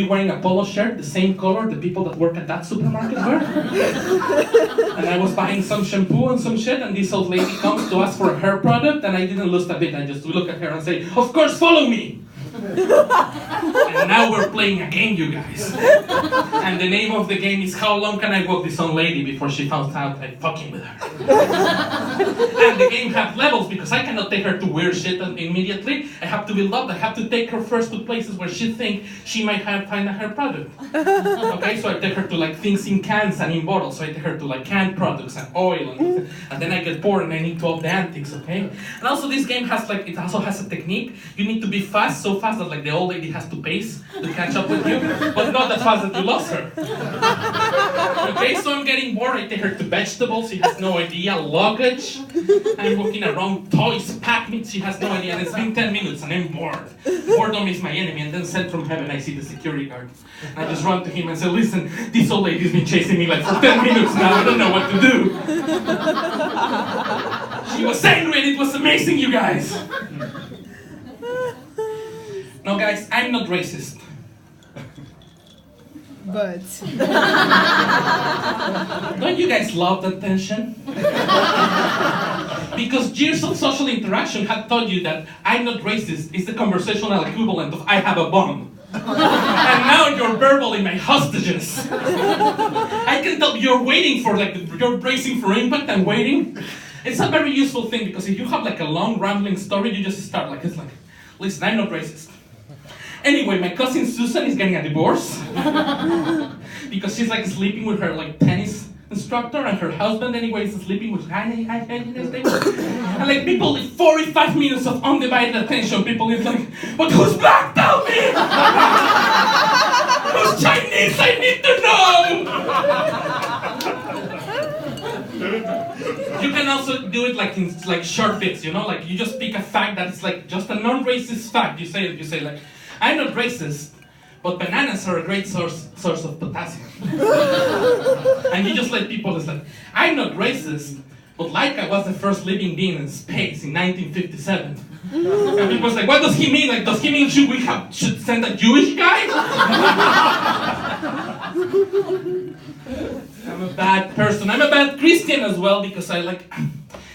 be wearing a polo shirt, the same color the people that work at that supermarket wear. And I was buying some shampoo and some shit, and this old lady comes to ask for a hair product, and I didn't lose a bit. I just look at her and say, of course, follow me. And now we're playing a game, you guys. And the name of the game is how long can I walk this old lady before she finds out I'm fucking with her. And the game has levels because I cannot take her to weird shit immediately. I have to build up. I have to take her first to places where she thinks she might find a hair product. Okay, so I take her to like things in cans and in bottles. So I take her to like canned products and oil, and then I get bored and I need to up the antics. Okay, and also this game has like it also has a technique. You need to be fast, so fast that like the old lady has to pace to catch up with you, but not that fast that you lost her. Okay, so I'm getting bored. I take her to vegetables. She has no idea. Luggage. I'm walking around toys, pack meat. She has no idea. And it's been 10 minutes and I'm bored. Boredom is my enemy. And then sent from heaven, I see the security guard. And I just run to him and say, listen, this old lady's been chasing me like for 10 minutes now. I don't know what to do. She was angry and it was amazing, you guys. No, guys, I'm not racist. But don't you guys love that tension? Because years of social interaction have taught you that I'm not racist is the conversational equivalent of I have a bomb. And now you're verbally my hostages. I can tell you're waiting for you're bracing for impact and waiting. It's a very useful thing because if you have like a long rambling story, you just start like, it's like, listen, I'm not racist. Anyway, my cousin Susan is getting a divorce because she's like sleeping with her like tennis instructor and her husband anyway is sleeping with and like people like 45 minutes of undivided attention. People is like, but who's black? Tell me! Who's Chinese? I need to know! You can also do it like in like short bits, you know, like you just pick a fact that's like just a non-racist fact. You say like, I'm not racist, but bananas are a great source of potassium. And you just let people, it's like, I'm not racist, but Laika was the first living being in space in 1957. And people's like, what does he mean? Like, does he mean should send a Jewish guy? I'm a bad person. I'm a bad Christian as well because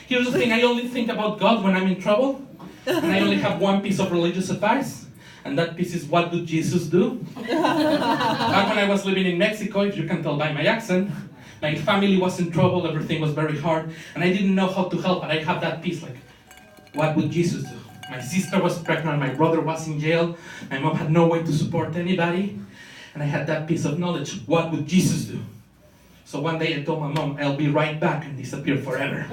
here's the thing, I only think about God when I'm in trouble. And I only have one piece of religious advice. And that piece is, what would Jesus do? Back when I was living in Mexico, if you can tell by my accent, my family was in trouble, everything was very hard, and I didn't know how to help, but I have that piece, like, what would Jesus do? My sister was pregnant, my brother was in jail, my mom had no way to support anybody, and I had that piece of knowledge, what would Jesus do? So one day I told my mom, I'll be right back, and disappear forever.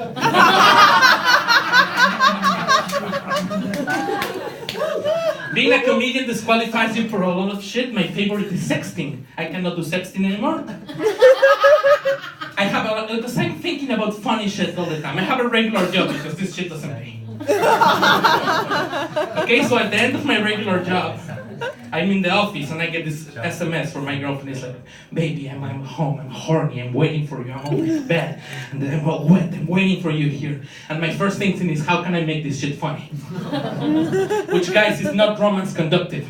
Being a comedian disqualifies you for a lot of shit. My favorite is sexting. I cannot do sexting anymore. Because I'm thinking about funny shit all the time. I have a regular job because this shit doesn't pay. Okay, so at the end of my regular job, I'm in the office and I get this SMS from my girlfriend. It's like, baby, I'm home, I'm horny, I'm waiting for you, I'm on this bed, and then I'm all wet, I'm waiting for you here. And my first thinking is, how can I make this shit funny? Which, guys, is not romance conductive.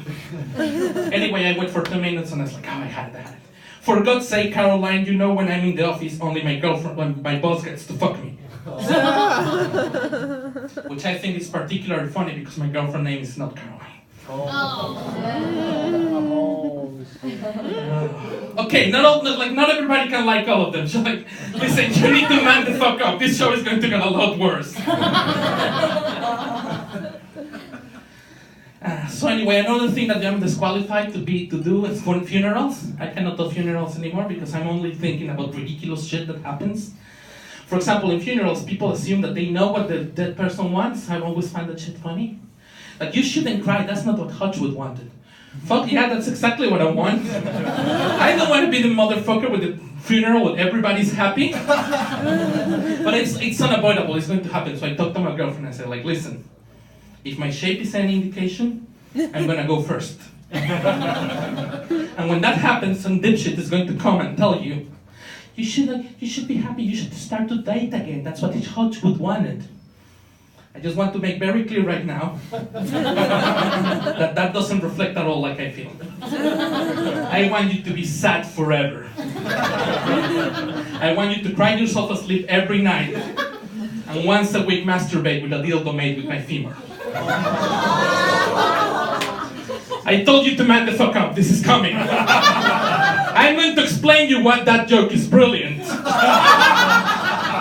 Anyway, I wait for 2 minutes and I was like, oh, I had that. For God's sake, Caroline, you know when I'm in the office, only when my boss gets to fuck me. Which I think is particularly funny because my girlfriend's name is not Caroline. Okay, not everybody can like all of them. So like, listen, you need to man the fuck up. This show is going to get a lot worse. So anyway, another thing that I'm disqualified to do is for funerals. I cannot do funerals anymore because I'm only thinking about ridiculous shit that happens. For example, in funerals, people assume that they know what the dead person wants. I always find that shit funny. Like, you shouldn't cry, that's not what Hodgwood wanted. Fuck yeah, that's exactly what I want. I don't want to be the motherfucker with the funeral where everybody's happy. But it's unavoidable, it's going to happen. So I talked to my girlfriend and I said, like, listen, if my shape is any indication, I'm gonna go first. And when that happens, some dipshit is going to come and tell you, you should be happy, you should start to date again. That's what Hodgwood wanted. I just want to make very clear right now that doesn't reflect at all like I feel. I want you to be sad forever. I want you to cry yourself asleep every night. And once a week masturbate with a dildo made with my femur. I told you to man the fuck up. This is coming. I'm going to explain you why that joke is brilliant.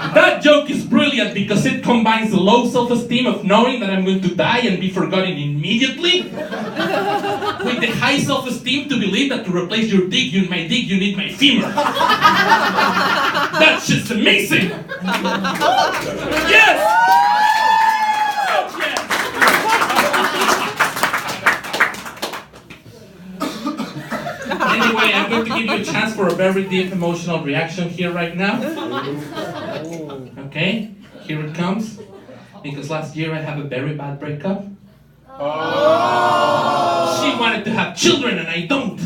That joke is brilliant because it combines the low self-esteem of knowing that I'm going to die and be forgotten immediately with the high self-esteem to believe that to replace your dick, my dick, you need my femur. That's just amazing. Yes! Anyway, I'm going to give you a chance for a very deep emotional reaction here right now. Okay, here it comes. Because last year I had a very bad breakup. She wanted to have children and I don't.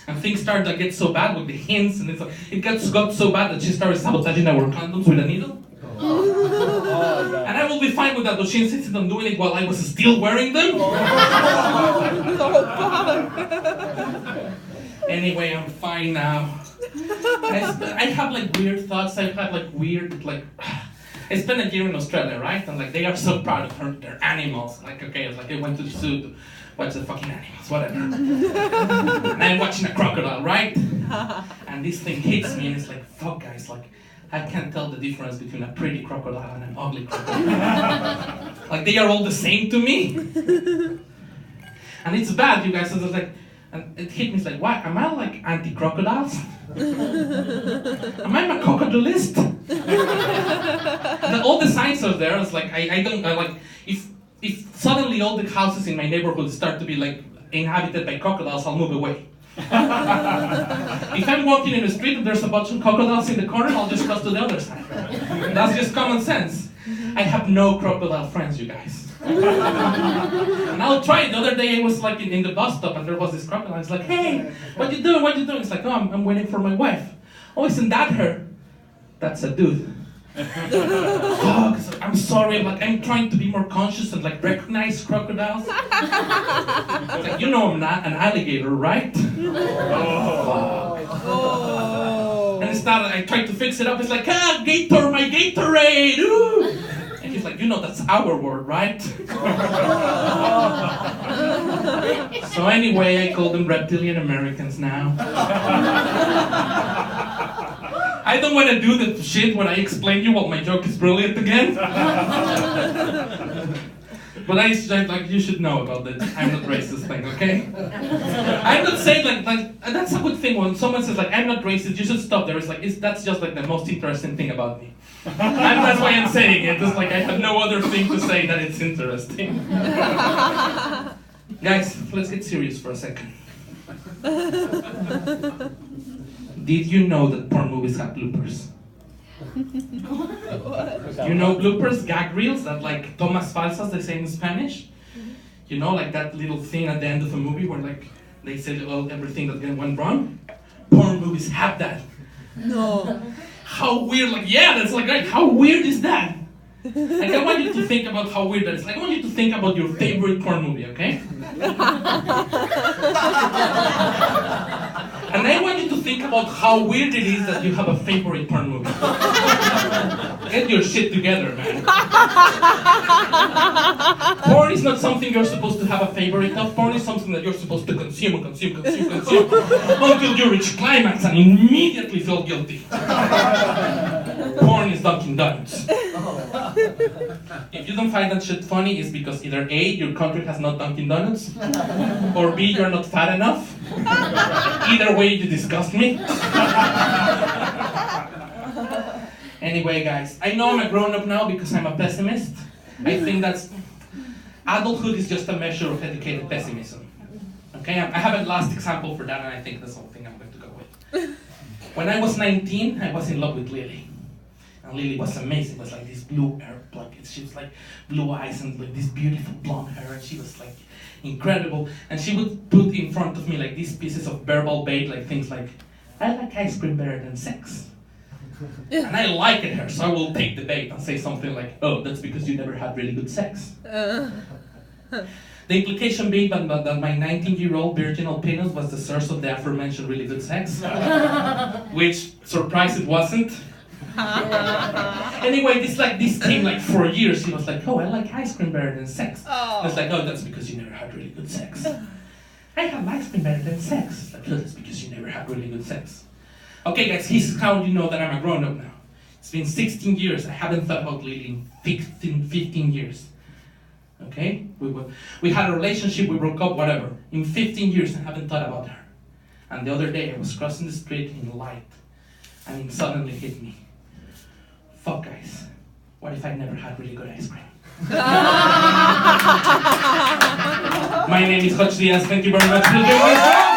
And things started to get so bad with the hints and it got so bad that she started sabotaging our condoms with a needle. And I will be fine with that, but she insisted on doing it while I was still wearing them. Anyway, I'm fine now. I have like weird thoughts. I have like weird I spent a year in Australia, right? And like they are so proud of their animals. Like okay, it's like I went to the zoo to watch the fucking animals, whatever. And I'm watching a crocodile, right? And this thing hits me, and it's like, fuck, guys, like I can't tell the difference between a pretty crocodile and an ugly crocodile. Like they are all the same to me. And it's bad, you guys. So it's like. And it hit me, it's like, what? Am I like anti-crocodiles? Am I a crocodilist? All the signs are there. It's like, I like, if suddenly all the houses in my neighborhood start to be like inhabited by crocodiles, I'll move away. If I'm walking in the street and there's a bunch of crocodiles in the corner, I'll just cross to the other side. That's just common sense. I have no crocodile friends, you guys. And I'll try it. The other day I was like in the bus stop and there was this crocodile. It's like, hey, what you doing? What you doing? It's like, oh, I'm waiting for my wife. Oh, isn't that her? That's a dude. Fuck, I'm sorry. Like I'm trying to be more conscious and like recognize crocodiles. It's like, you know I'm not an alligator, right? Oh. And it's not. I tried to fix it up. It's like, ah, Gator, my Gatorade. Ooh. And he's like, you know that's our word, right? So anyway, I call them reptilian Americans now. I don't want to do the shit when I explain you what my joke is brilliant again. But like you should know about the I'm not racist thing, okay? I'm not saying like that's a good thing when someone says like I'm not racist, you should stop there. It's like that's just like the most interesting thing about me. And that's why I'm saying it. It's like I have no other thing to say that it's interesting. Guys, let's get serious for a second. Did you know that porn movies have bloopers? You know bloopers, gag reels that like tomas falsas, they say in Spanish? You know, like that little thing at the end of a movie where like they said everything that went wrong? Porn movies have that. No. How weird, like, yeah, that's like, how weird is that? Like, I want you to think about how weird that is. Like, I want you to think about your favorite porn movie, okay? And I want you to think about how weird it is that you have a favorite porn movie. Get your shit together, man. Porn is not something you're supposed to have a favorite of. Porn is something that you're supposed to consume until you reach climax and immediately feel guilty. Porn is Dunkin' Donuts. If you don't find that shit funny, it's because either A, your country has not Dunkin' Donuts, or B, you're not fat enough. Either way, you disgust me. Anyway, guys, I know I'm a grown-up now because I'm a pessimist. I think that's... Adulthood is just a measure of educated pessimism. Okay, I have a last example for that, and I think that's the whole thing I'm going to go with. When I was 19, I was in love with Lily. And Lily was amazing. It was like this blue hair, she was like blue eyes and like this beautiful blonde hair, and she was like incredible. And she would put in front of me like these pieces of verbal bait, like things like, I like ice cream better than sex. And I liked her, so I will take the bait and say something like, oh, that's because you never had really good sex. The implication being that my 19-year-old virginal penis was the source of the aforementioned really good sex, which, surprise, it wasn't. Anyway, this came like for years. He was like, oh, I like ice cream better than sex. I was like, oh, that's because you never had really good sex. I have ice cream better than sex. Like, oh, that's because you never had really good sex. Okay, guys, here's how you know that I'm a grown-up now. It's been 16 years. I haven't thought about Lily in 15 years. Okay? We had a relationship, we broke up, whatever. In 15 years, I haven't thought about her. And the other day, I was crossing the street in the light, and it suddenly hit me. Fuck, guys. What if I never had really good ice cream? My name is Coach Diaz. Thank you very much for doing this.